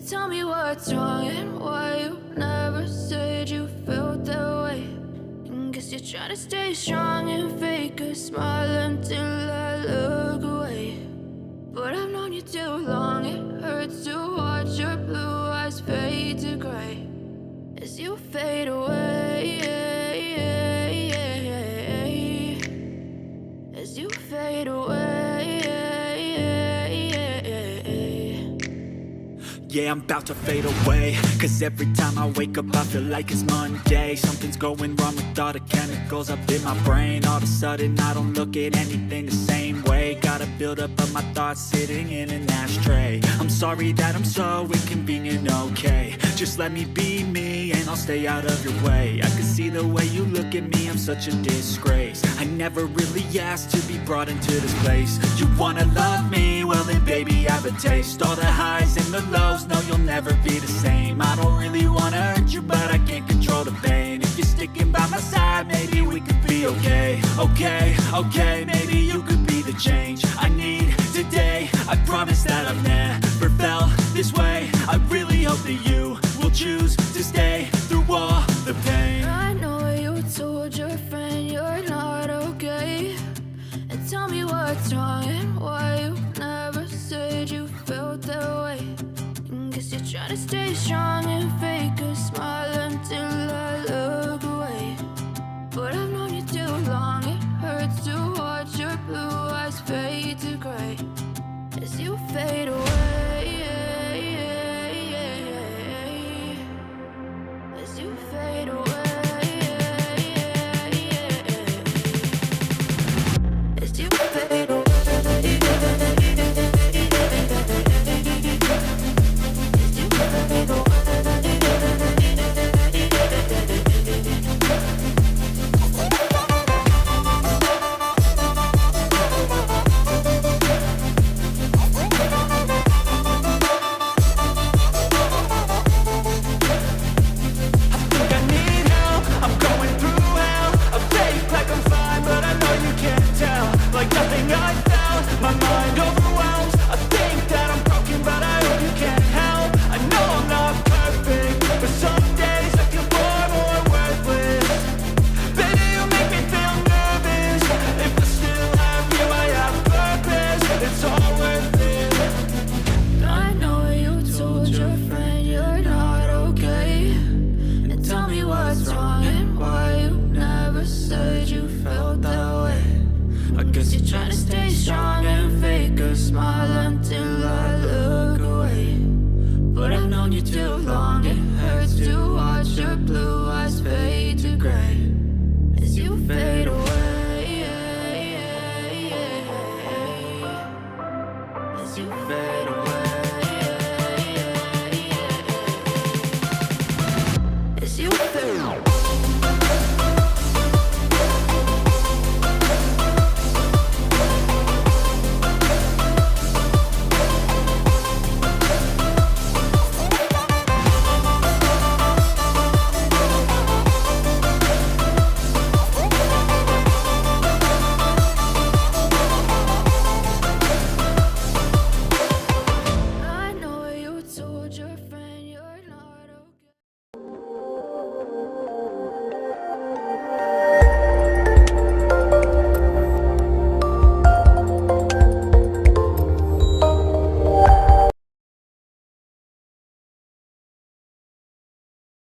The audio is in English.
Tell me what's wrong and why you never said you felt that way. And guess you're trying to stay strong and fake a smile until I look away. But I've known you too long, it hurts to watch your blue eyes fade to gray as you fade away, as you fade away. Yeah, I'm about to fade away, cause every time I wake up I feel like it's Monday. Something's going wrong with all the chemicals up in my brain. All of a sudden I don't look at anything the same way. Got a buildup of my thoughts sitting in an ashtray. I'm sorry that I'm so inconvenient, okay. Just let me be me and I'll stay out of your way. I can see the way you look at me, I'm such a disgrace. I never really asked to be brought into this place. You wanna love me? Well then baby I have a taste. All the highs and the lows, no you'll never be the same. I don't really wanna hurt you but I can't control the pain. If you're sticking by my side maybe we could be okay. Okay, maybe you could be the change I need today. I promise that I've never felt this way. I really hope that you will choose to stay through all the pain. I know you told your friend you're not okay. And tell me what's wrong and why you never said you felt that way. And guess you're trying to stay strong and fake a smile until I look away. But I've known you too long, it hurts to watch your blue eyes fade to gray as you fade away, as you fade away, as you fade away. Like nothing I found, my mind overwhelms. I think that I'm broken, but I hope you can't help. I know I'm not perfect, but some days I feel far more worthless. Baby, you make me feel nervous. If I still have you, I have purpose. It's all worth it. I know you told your friend you're not okay. And tell me what's wrong and why you never said you felt that way. I guess you're trying to stay strong and fake a smile until I look away. But I've known you too long, it hurts to watch your blue eyes fade to gray as you fade away, as you fade away, as you fade away.